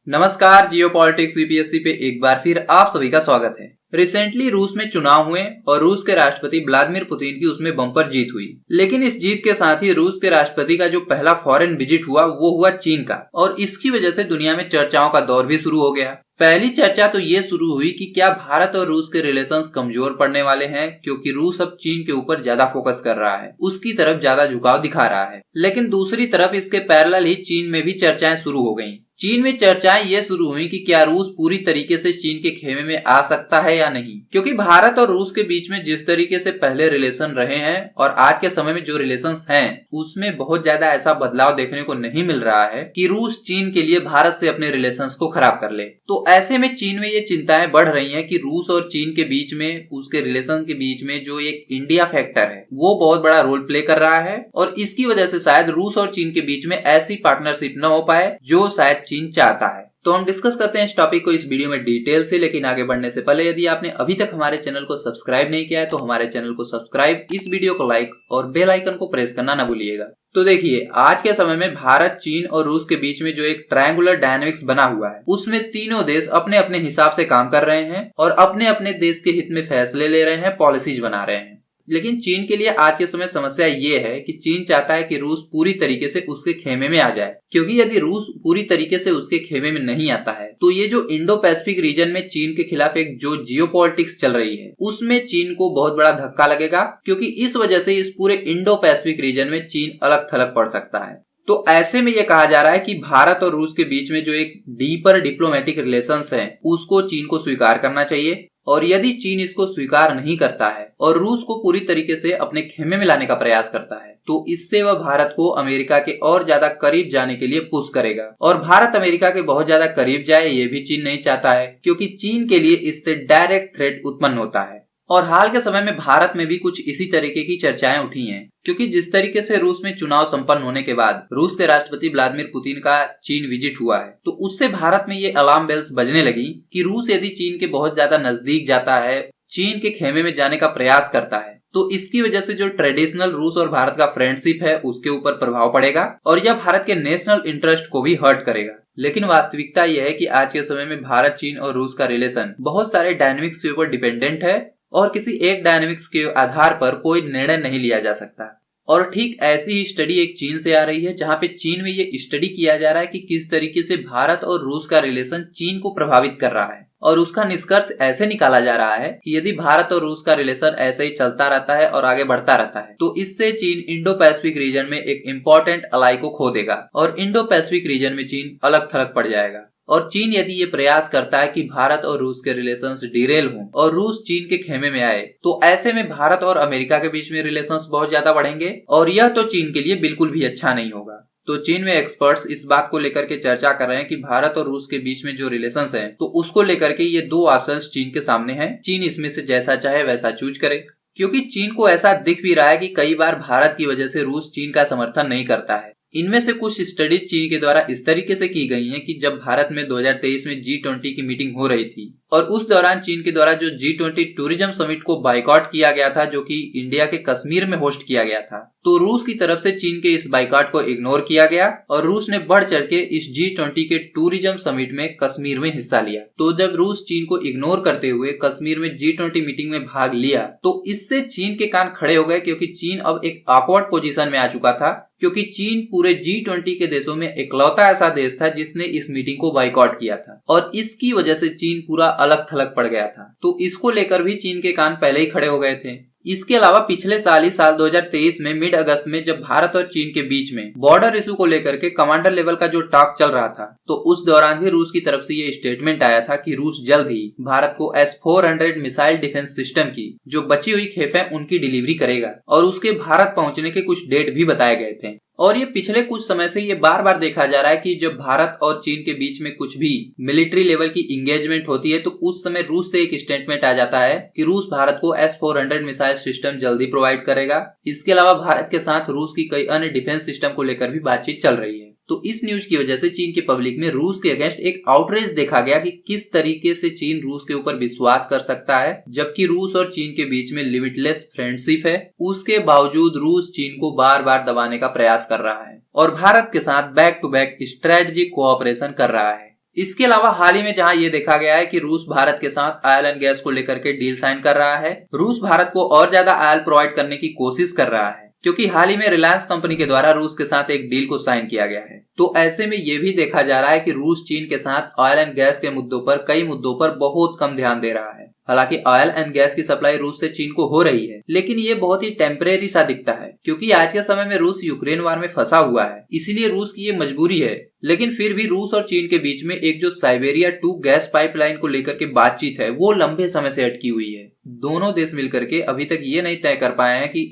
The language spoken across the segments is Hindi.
नमस्कार, जियो पॉलिटिक्स यूपीएससी पे एक बार फिर आप सभी का स्वागत है। रिसेंटली रूस में चुनाव हुए और रूस के राष्ट्रपति व्लादिमीर पुतिन की उसमें बम्पर जीत हुई। लेकिन इस जीत के साथ ही रूस के राष्ट्रपति का जो पहला फॉरेन विजिट हुआ वो हुआ चीन का, और इसकी वजह से दुनिया में चर्चाओं का दौर भी शुरू हो गया। पहली चर्चा तो ये शुरू हुई कि क्या भारत और रूस के रिलेशंस कमजोर पड़ने वाले हैं, क्योंकि रूस अब चीन के ऊपर ज्यादा फोकस कर रहा है, उसकी तरफ ज्यादा झुकाव दिखा रहा है। लेकिन दूसरी तरफ इसके पैरेलल ही चीन में भी चर्चाएं शुरू हो गईं। चीन में चर्चाएं ये शुरू हुई कि क्या रूस पूरी तरीके से चीन के खेमे में आ सकता है या नहीं, क्योंकि भारत और रूस के बीच में जिस तरीके से पहले रिलेशन रहे हैं और आज के समय में जो रिलेशंस हैं उसमें बहुत ज्यादा ऐसा बदलाव देखने को नहीं मिल रहा है कि रूस चीन के लिए भारत से अपने रिलेशंस को खराब कर ले। तो ऐसे में चीन में ये चिंताएं बढ़ रही हैं कि रूस और चीन के बीच में, उसके रिलेशन के बीच में जो एक इंडिया फैक्टर है वो बहुत बड़ा रोल प्ले कर रहा है, और इसकी वजह से शायद रूस और चीन के बीच में ऐसी पार्टनरशिप न हो पाए जो शायद चीन चाहता है। तो हम डिस्कस करते हैं इस टॉपिक को इस वीडियो में डिटेल से। लेकिन आगे बढ़ने से पहले यदि आपने अभी तक हमारे चैनल को सब्सक्राइब नहीं किया है तो हमारे चैनल को सब्सक्राइब, इस वीडियो को लाइक और बेल आइकन को प्रेस करना ना भूलिएगा। तो देखिए, आज के समय में भारत, चीन और रूस के बीच में जो एक ट्रायंगुलर डायनामिक्स बना हुआ है उसमें तीनों देश अपने अपने हिसाब से काम कर रहे हैं और अपने अपने देश के हित में फैसले ले रहे हैं, पॉलिसीज बना रहे हैं। लेकिन चीन के लिए आज के समय समस्या ये है कि चीन चाहता है कि रूस पूरी तरीके से उसके खेमे में आ जाए, क्योंकि यदि रूस पूरी तरीके से उसके खेमे में नहीं आता है तो ये जो इंडो पैसिफिक रीजन में चीन के खिलाफ एक जो जियोपॉलिटिक्स चल रही है उसमें चीन को बहुत बड़ा धक्का लगेगा, क्योंकि इस वजह से इस पूरे इंडो पैसिफिक रीजन में चीन अलग थलग पड़ सकता है। तो ऐसे में ये कहा जा रहा है कि भारत और रूस के बीच में जो एक डीपर डिप्लोमेटिक रिलेशंस है उसको चीन को स्वीकार करना चाहिए, और यदि चीन इसको स्वीकार नहीं करता है और रूस को पूरी तरीके से अपने खेमे में लाने का प्रयास करता है तो इससे वह भारत को अमेरिका के और ज्यादा करीब जाने के लिए पुश करेगा, और भारत अमेरिका के बहुत ज्यादा करीब जाए ये भी चीन नहीं चाहता है, क्योंकि चीन के लिए इससे डायरेक्ट थ्रेट उत्पन्न होता है। और हाल के समय में भारत में भी कुछ इसी तरीके की चर्चाएं उठी हैं, क्योंकि जिस तरीके से रूस में चुनाव संपन्न होने के बाद रूस के राष्ट्रपति व्लादिमीर पुतिन का चीन विजिट हुआ है तो उससे भारत में ये अलार्म बेल्स बजने लगी कि रूस यदि चीन के बहुत ज्यादा नजदीक जाता है, चीन के खेमे में जाने का प्रयास करता है, तो इसकी वजह से जो ट्रेडिशनल रूस और भारत का फ्रेंडशिप है उसके ऊपर प्रभाव पड़ेगा और यह भारत के नेशनल इंटरेस्ट को भी हर्ट करेगा। लेकिन वास्तविकता यह है कि आज के समय में भारत, चीन और रूस का रिलेशन बहुत सारे डायनेमिक्स के ऊपर डिपेंडेंट है और किसी एक डायनेमिक्स के आधार पर कोई निर्णय नहीं लिया जा सकता। और ठीक ऐसी ही स्टडी एक चीन से आ रही है, जहां पे चीन में ये स्टडी किया जा रहा है कि किस तरीके से भारत और रूस का रिलेशन चीन को प्रभावित कर रहा है, और उसका निष्कर्ष ऐसे निकाला जा रहा है कि यदि भारत और रूस का रिलेशन ऐसे ही चलता रहता है और आगे बढ़ता रहता है तो इससे चीन इंडो पैसिफिक रीजन में एक इम्पोर्टेंट अलाई को खो देगा और इंडो पैसिफिक रीजन में चीन अलग थलग पड़ जाएगा। और चीन यदि ये प्रयास करता है कि भारत और रूस के रिलेशंस डिरेल हों और रूस चीन के खेमे में आए तो ऐसे में भारत और अमेरिका के बीच में रिलेशंस बहुत ज्यादा बढ़ेंगे, और यह तो चीन के लिए बिल्कुल भी अच्छा नहीं होगा। तो चीन में एक्सपर्ट्स इस बात को लेकर के चर्चा कर रहे हैं कि भारत और रूस के बीच में जो रिलेशंस हैं तो उसको लेकर के ये दो ऑप्शंस चीन के सामने हैं, चीन इसमें से जैसा चाहे वैसा चूज करे। क्योंकि चीन को ऐसा दिख भी रहा है कि कई बार भारत की वजह से रूस चीन का समर्थन नहीं करता है। इनमें से कुछ स्टडीज चीन के द्वारा इस तरीके से की गई हैं कि जब भारत में 2023 में G20 की मीटिंग हो रही थी और उस दौरान चीन के द्वारा जो G20 टूरिज्म समिट को बाइकआउट किया गया था, जो कि इंडिया के कश्मीर में होस्ट किया गया था, तो रूस की तरफ से चीन के इस बाइकआउट को इग्नोर किया गया और रूस ने बढ़ चढ़ के इस G20 के टूरिज्म समिट में कश्मीर में हिस्सा लिया। तो जब रूस चीन को इग्नोर करते हुए कश्मीर में G20 मीटिंग में भाग लिया तो इससे चीन के कान खड़े हो गए, क्योंकि चीन अब एक ऑकवर्ड पोजीशन में आ चुका था, क्योंकि चीन पूरे G20 के देशों में इकलौता ऐसा देश था जिसने इस मीटिंग को बाइकआउट किया था, और इसकी वजह से चीन पूरा अलग थलग पड़ गया था। तो इसको लेकर भी चीन के कान पहले ही खड़े हो गए थे। इसके अलावा पिछले साल ही साल 2023 में मिड अगस्त में जब भारत और चीन के बीच में बॉर्डर इशू को लेकर के कमांडर लेवल का जो टॉक चल रहा था तो उस दौरान ही रूस की तरफ से ये स्टेटमेंट आया था कि रूस जल्द ही भारत को S-400 मिसाइल डिफेंस सिस्टम की जो बची हुई खेपें उनकी डिलीवरी करेगा, और उसके भारत पहुंचने के कुछ डेट भी बताए गए थे। और ये पिछले कुछ समय से ये बार बार देखा जा रहा है कि जब भारत और चीन के बीच में कुछ भी मिलिट्री लेवल की इंगेजमेंट होती है तो उस समय रूस से एक स्टेटमेंट आ जाता है कि रूस भारत को S-400 मिसाइल सिस्टम जल्दी प्रोवाइड करेगा। इसके अलावा भारत के साथ रूस की कई अन्य डिफेंस सिस्टम को लेकर भी बातचीत चल रही है। तो इस न्यूज की वजह से चीन के पब्लिक में रूस के अगेंस्ट एक आउटरेज देखा गया कि किस तरीके से चीन रूस के ऊपर विश्वास कर सकता है, जबकि रूस और चीन के बीच में लिमिटलेस फ्रेंडशिप है। उसके बावजूद रूस चीन को बार बार दबाने का प्रयास कर रहा है और भारत के साथ back to back strategic cooperation कर रहा है। इसके अलावा हाल ही में जहां ये देखा गया है कि रूस भारत के साथ ऑयल एंड गैस को लेकर के डील साइन कर रहा है, रूस भारत को और ज्यादा ऑयल प्रोवाइड करने की कोशिश कर रहा है, क्योंकि हाल ही में रिलायंस कंपनी के द्वारा रूस के साथ एक डील को साइन किया गया है। तो ऐसे में ये भी देखा जा रहा है कि रूस चीन के साथ ऑयल एंड गैस के मुद्दों पर, कई मुद्दों पर बहुत कम ध्यान दे रहा है। हालांकि ऑयल एंड गैस की सप्लाई रूस से चीन को हो रही है, लेकिन ये बहुत ही टेम्परेरी सा दिखता है, क्योंकि आज के समय में रूस यूक्रेन वार में फंसा हुआ है, इसीलिए रूस की ये मजबूरी है। लेकिन फिर भी रूस और चीन के बीच में एक जो साइबेरिया 2 गैस पाइपलाइन को लेकर के बातचीत है, वो लंबे समय से अटकी हुई है। दोनों देश मिलकर के अभी तक ये नहीं तय कर पाए हैं कि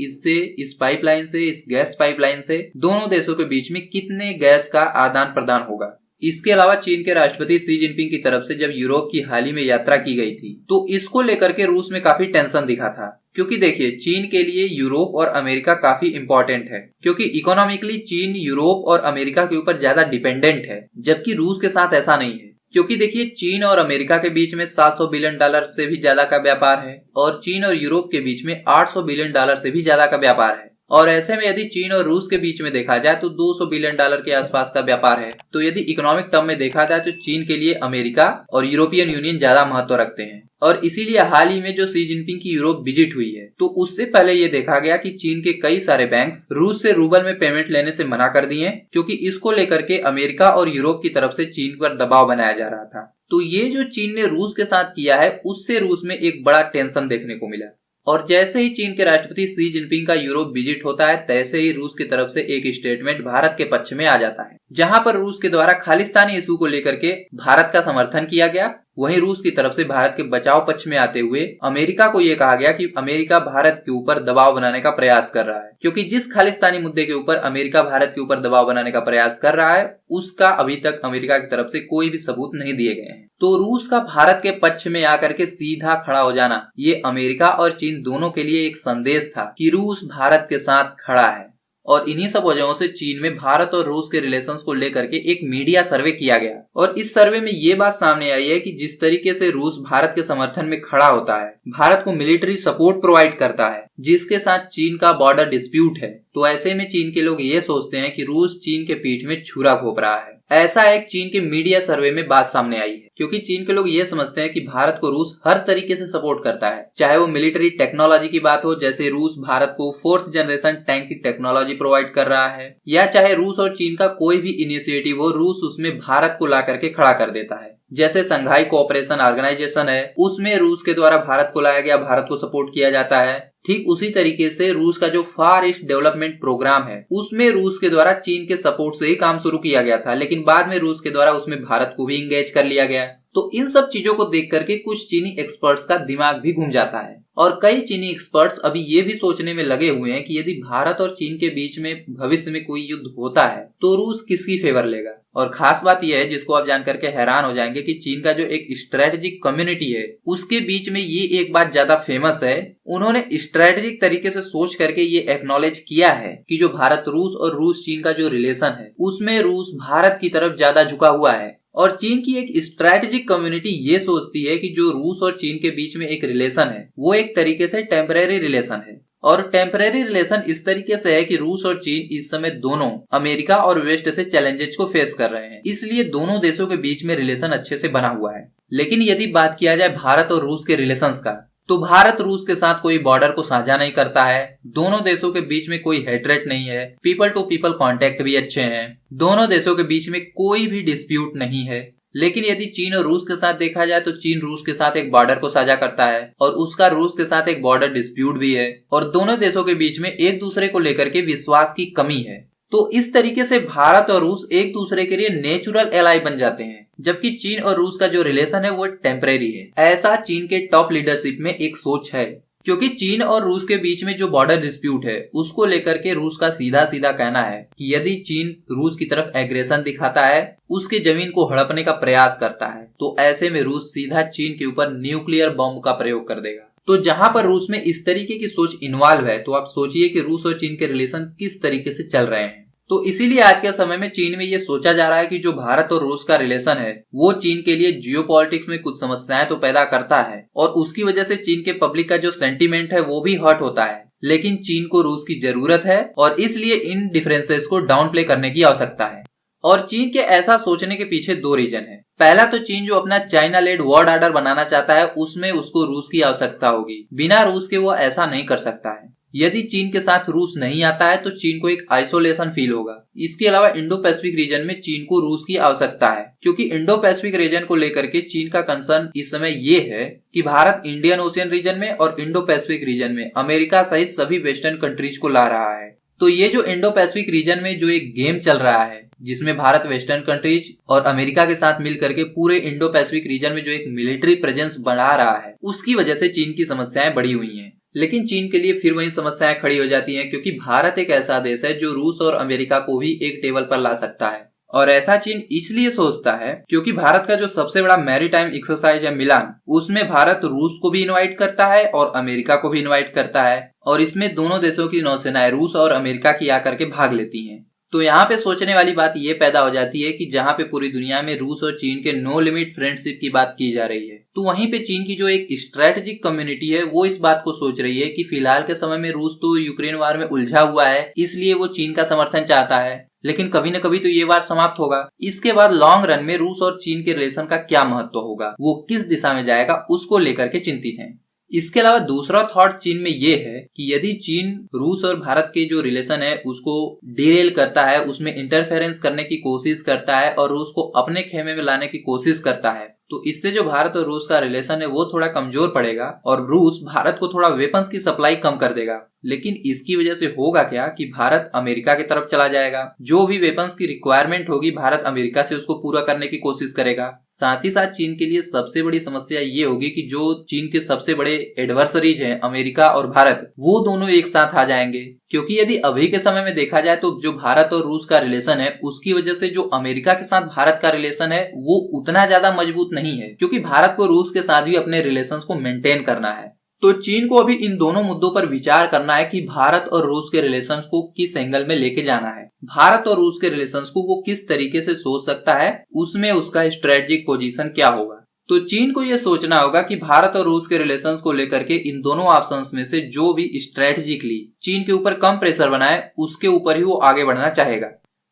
इस पाइपलाइन से, इस गैस पाइपलाइन से दोनों देशों के बीच में कितने गैस का आदान प्रदान होगा। इसके अलावा चीन के राष्ट्रपति शी जिनपिंग की तरफ से जब यूरोप की हाल ही में यात्रा की गई थी, तो इसको लेकर के रूस में काफी टेंशन दिखा था, क्योंकि देखिए चीन के लिए यूरोप और अमेरिका काफी इंपॉर्टेंट है, क्योंकि इकोनॉमिकली चीन यूरोप और अमेरिका के ऊपर ज्यादा डिपेंडेंट है, जबकि रूस के साथ ऐसा नहीं है। क्योंकि देखिए चीन और अमेरिका के बीच में $700 बिलियन से भी ज्यादा का व्यापार है, और चीन और यूरोप के बीच में $800 बिलियन से भी ज्यादा का व्यापार है। और ऐसे में यदि चीन और रूस के बीच में देखा जाए तो $200 बिलियन के आसपास का व्यापार है। तो यदि इकोनॉमिक टर्म में देखा जाए तो चीन के लिए अमेरिका और यूरोपियन यूनियन ज्यादा महत्व रखते हैं, और इसीलिए हाल ही में जो शी जिनपिंग की यूरोप विजिट हुई है, तो उससे पहले ये देखा गया कि चीन के कई सारे बैंक्स रूस से रूबल में पेमेंट लेने से मना कर दिए, क्योंकि इसको लेकर के अमेरिका और यूरोप की तरफ से चीन पर दबाव बनाया जा रहा था। तो ये जो चीन ने रूस के साथ किया है, उससे रूस में एक बड़ा टेंशन देखने को मिला। और जैसे ही चीन के राष्ट्रपति शी जिनपिंग का यूरोप विजिट होता है, तैसे ही रूस की तरफ से एक स्टेटमेंट भारत के पक्ष में आ जाता है, जहां पर रूस के द्वारा खालिस्तानी इशू को लेकर के भारत का समर्थन किया गया। वहीं रूस की तरफ से भारत के बचाव पक्ष में आते हुए अमेरिका को यह कहा गया कि अमेरिका भारत के ऊपर दबाव बनाने का प्रयास कर रहा है, क्योंकि जिस खालिस्तानी मुद्दे के ऊपर अमेरिका भारत के ऊपर दबाव बनाने का प्रयास कर रहा है, उसका अभी तक अमेरिका की तरफ से कोई भी सबूत नहीं दिए गए हैं। तो रूस का भारत के पक्ष में आकर के सीधा खड़ा हो जाना, ये अमेरिका और चीन दोनों के लिए एक संदेश था कि रूस भारत के साथ खड़ा है। और इन्हीं सब वजहों से चीन में भारत और रूस के रिलेशंस को लेकर के एक मीडिया सर्वे किया गया, और इस सर्वे में ये बात सामने आई है कि जिस तरीके से रूस भारत के समर्थन में खड़ा होता है, भारत को मिलिट्री सपोर्ट प्रोवाइड करता है, जिसके साथ चीन का बॉर्डर डिस्प्यूट है, तो ऐसे में चीन के लोग ये सोचते हैं कि रूस चीन के पीठ में छुरा घोंप रहा है। ऐसा एक चीन के मीडिया सर्वे में बात सामने आई है, क्योंकि चीन के लोग ये समझते हैं कि भारत को रूस हर तरीके से सपोर्ट करता है, चाहे वो मिलिट्री टेक्नोलॉजी की बात हो, जैसे रूस भारत को 4th जनरेशन टैंक की टेक्नोलॉजी प्रोवाइड कर रहा है, या चाहे रूस और चीन का कोई भी इनिशिएटिव हो, रूस उसमें भारत को ला करके खड़ा कर देता है। जैसे संघाई कोऑपरेशन ऑर्गेनाइजेशन है, उसमें रूस के द्वारा भारत को लाया गया, भारत को सपोर्ट किया जाता है। ठीक उसी तरीके से रूस का जो फार ईस्ट डेवलपमेंट प्रोग्राम है, उसमें रूस के द्वारा चीन के सपोर्ट से ही काम शुरू किया गया था, लेकिन बाद में रूस के द्वारा उसमें भारत को भी इंगेज कर लिया गया। तो इन सब चीजों को देख करके कुछ चीनी एक्सपर्ट्स का दिमाग भी घूम जाता है, और कई चीनी एक्सपर्ट्स अभी ये भी सोचने में लगे हुए हैं कि यदि भारत और चीन के बीच में भविष्य में कोई युद्ध होता है, तो रूस किसकी फेवर लेगा। और खास बात यह है, जिसको आप जानकर के हैरान हो जाएंगे, कि चीन का जो एक स्ट्रेटेजिक कम्युनिटी है, उसके बीच में ये एक बात ज्यादा फेमस है। उन्होंने स्ट्रेटेजिक तरीके से सोच करके ये एक्नॉलेज किया है कि जो भारत रूस और रूस चीन का जो रिलेशन है, उसमें रूस भारत की तरफ ज्यादा झुका हुआ है। और चीन की एक स्ट्रेटेजिक कम्युनिटी ये सोचती है कि जो रूस और चीन के बीच में एक रिलेशन है, वो एक तरीके से टेम्परेरी रिलेशन है। और टेम्परेरी रिलेशन इस तरीके से है कि रूस और चीन इस समय दोनों अमेरिका और वेस्ट से चैलेंजेस को फेस कर रहे हैं, इसलिए दोनों देशों के बीच में रिलेशन अच्छे से बना हुआ है। लेकिन यदि बात किया जाए भारत और रूस के रिलेशंस का, तो भारत रूस के साथ कोई बॉर्डर को साझा नहीं करता है, दोनों देशों के बीच में कोई हेट्रेट नहीं है, पीपल टू पीपल कांटेक्ट भी अच्छे हैं, दोनों देशों के बीच में कोई भी डिस्प्यूट नहीं है। लेकिन यदि चीन और रूस के साथ देखा जाए, तो चीन रूस के साथ एक बॉर्डर को साझा करता है, और उसका रूस के साथ एक बॉर्डर डिस्प्यूट भी है, और दोनों देशों के बीच में एक दूसरे को लेकर के विश्वास की कमी है। तो इस तरीके से भारत और रूस एक दूसरे के लिए नेचुरल एलाई बन जाते हैं, जबकि चीन और रूस का जो रिलेशन है वो टेम्परेरी है। ऐसा चीन के टॉप लीडरशिप में एक सोच है, क्योंकि चीन और रूस के बीच में जो बॉर्डर डिस्प्यूट है, उसको लेकर के रूस का सीधा सीधा कहना है कि यदि चीन रूस की तरफ एग्रेशन दिखाता है, उसकी जमीन को हड़पने का प्रयास करता है, तो ऐसे में रूस सीधा चीन के ऊपर न्यूक्लियर बॉम्ब का प्रयोग कर देगा। तो जहां पर रूस में इस तरीके की सोच इन्वॉल्व है, तो आप सोचिए कि रूस और चीन के रिलेशन किस तरीके से चल रहे हैं। तो इसीलिए आज के समय में चीन में ये सोचा जा रहा है कि जो भारत और रूस का रिलेशन है, वो चीन के लिए जियोपॉलिटिक्स में कुछ समस्याएं तो पैदा करता है, और उसकी वजह से चीन के पब्लिक का जो सेंटीमेंट है वो भी हर्ट होता है। लेकिन चीन को रूस की जरूरत है, और इसलिए इन डिफरेंसेस को डाउन प्ले करने की आवश्यकता है। और चीन के ऐसा सोचने के पीछे दो रीजन है। पहला तो चीन जो अपना चाइना लेड वर्ल्ड ऑर्डर बनाना चाहता है उसमें उसको रूस की आवश्यकता होगी, बिना रूस के वो ऐसा नहीं कर सकता है। यदि चीन के साथ रूस नहीं आता है तो चीन को एक आइसोलेशन फील होगा। इसके अलावा इंडो पैसिफिक रीजन में चीन को रूस की आवश्यकता है, क्योंकि इंडो पैसिफिक रीजन को लेकर के चीन का कंसर्न इस समय ये है कि भारत इंडियन ओशियन रीजन में और इंडो पैसिफिक रीजन में अमेरिका सहित सभी वेस्टर्न कंट्रीज को ला रहा है। तो ये जो इंडो पैसिफिक रीजन में जो एक गेम चल रहा है जिसमें भारत वेस्टर्न कंट्रीज और अमेरिका के साथ मिल करके पूरे इंडो पैसिफिक रीजन में जो एक मिलिट्री प्रेजेंस बढ़ा रहा है, उसकी वजह से चीन की समस्याएं बढ़ी हुई हैं। लेकिन चीन के लिए फिर वही समस्याएं खड़ी हो जाती हैं, क्योंकि भारत एक ऐसा देश है जो रूस और अमेरिका को भी एक टेबल पर ला सकता है। और ऐसा चीन इसलिए सोचता है क्योंकि भारत का जो सबसे बड़ा मैरीटाइम एक्सरसाइज है मिलान, उसमें भारत रूस को भी इनवाइट करता है और अमेरिका को भी इनवाइट करता है, और इसमें दोनों देशों की नौसेनाएं रूस और अमेरिका की आकर के भाग लेती हैं। तो यहाँ पे सोचने वाली बात ये पैदा हो जाती है कि जहाँ पे पूरी दुनिया में रूस और चीन के नो लिमिट फ्रेंडशिप की बात की जा रही है, तो वहीं पे चीन की जो एक स्ट्रेटेजिक कम्युनिटी है वो इस बात को सोच रही है कि फिलहाल के समय में रूस तो यूक्रेन वार में उलझा हुआ है, इसलिए वो चीन का समर्थन चाहता है, लेकिन कभी न कभी तो ये वार समाप्त होगा। इसके बाद लॉन्ग रन में रूस और चीन के रिलेशन का क्या महत्व होगा, वो किस दिशा में जाएगा, उसको लेकर के चिंतित है। इसके अलावा दूसरा थॉट चीन में ये है कि यदि चीन रूस और भारत के जो रिलेशन है उसको डिरेल करता है, उसमें इंटरफेरेंस करने की कोशिश करता है और रूस को अपने खेमे में लाने की कोशिश करता है, तो इससे जो भारत और रूस का रिलेशन है वो थोड़ा कमजोर पड़ेगा और रूस भारत को थोड़ा वेपन्स की सप्लाई कम कर देगा। लेकिन इसकी वजह से होगा क्या कि भारत अमेरिका की तरफ चला जाएगा, जो भी वेपन्स की रिक्वायरमेंट होगी भारत अमेरिका से उसको पूरा करने की कोशिश करेगा। साथ ही साथ चीन के लिए सबसे बड़ी समस्या ये होगी कि जो चीन के सबसे बड़े एडवर्सरीज हैं अमेरिका और भारत, वो दोनों एक साथ आ जाएंगे। क्योंकि यदि अभी के समय में देखा जाए तो जो भारत और रूस का रिलेशन है उसकी वजह से जो अमेरिका के साथ भारत का रिलेशन है वो उतना ज्यादा मजबूत नहीं है, क्योंकि भारत को रूस के साथ भी अपने रिलेशंस को मेंटेन करना है। तो चीन को अभी इन दोनों मुद्दों पर विचार करना है कि भारत और रूस के रिलेशंस को किस एंगल में लेके जाना है, भारत और रूस के रिलेशंस को वो किस तरीके से सोच सकता है, उसमें उसका स्ट्रेटेजिक पोजीशन क्या होगा। तो चीन को ये सोचना होगा कि भारत और रूस के रिलेशंस को लेकर के इन दोनों ऑप्शंस में से जो भी स्ट्रेटेजिकली चीन के ऊपर कम प्रेशर बनाए उसके ऊपर ही वो आगे बढ़ना चाहेगा।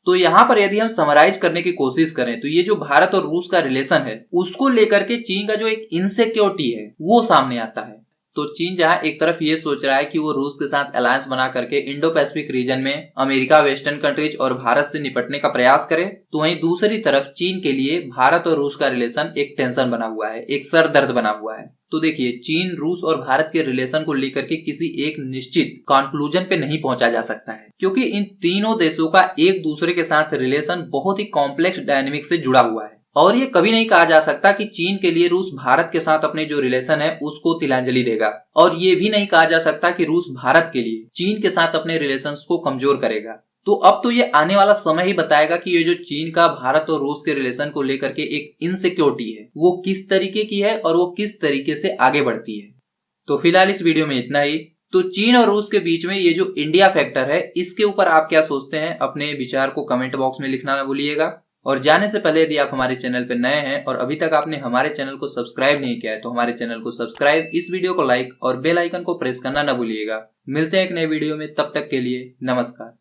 तो यहाँ पर यदि हम समराइज करने की कोशिश करें तो ये जो भारत और रूस का रिलेशन है उसको लेकर के चीन का जो एक इनसिक्योरिटी है वो सामने आता है। तो चीन जहां एक तरफ ये सोच रहा है कि वो रूस के साथ अलायंस बना करके इंडो पैसिफिक रीजन में अमेरिका, वेस्टर्न कंट्रीज और भारत से निपटने का प्रयास करे, तो वहीं दूसरी तरफ चीन के लिए भारत और रूस का रिलेशन एक टेंशन बना हुआ है, एक सर दर्द बना हुआ है। तो देखिए, चीन, रूस और भारत के रिलेशन को लेकर के किसी एक निश्चित कंक्लूजन पे नहीं पहुंचा जा सकता है, क्योंकि इन तीनों देशों का एक दूसरे के साथ रिलेशन बहुत ही कॉम्प्लेक्स डायनेमिक से जुड़ा हुआ है। और ये कभी नहीं कहा जा सकता कि चीन के लिए रूस भारत के साथ अपने जो रिलेशन है उसको तिलांजलि देगा, और ये भी नहीं कहा जा सकता कि रूस भारत के लिए चीन के साथ अपने रिलेशंस को कमजोर करेगा। तो अब तो ये आने वाला समय ही बताएगा कि ये जो चीन का भारत और रूस के रिलेशन को लेकर के एक इनसिक्योरिटी है वो किस तरीके की है और वो किस तरीके से आगे बढ़ती है। तो फिलहाल इस वीडियो में इतना ही। तो चीन और रूस के बीच में ये जो इंडिया फैक्टर है इसके ऊपर आप क्या सोचते हैं, अपने विचार को कमेंट बॉक्स में लिखना ना भूलिएगा। और जाने से पहले यदि आप हमारे चैनल पर नए हैं और अभी तक आपने हमारे चैनल को सब्सक्राइब नहीं किया है तो हमारे चैनल को सब्सक्राइब, इस वीडियो को लाइक और बेल आइकन को प्रेस करना ना भूलिएगा। मिलते हैं एक नए वीडियो में, तब तक के लिए नमस्कार।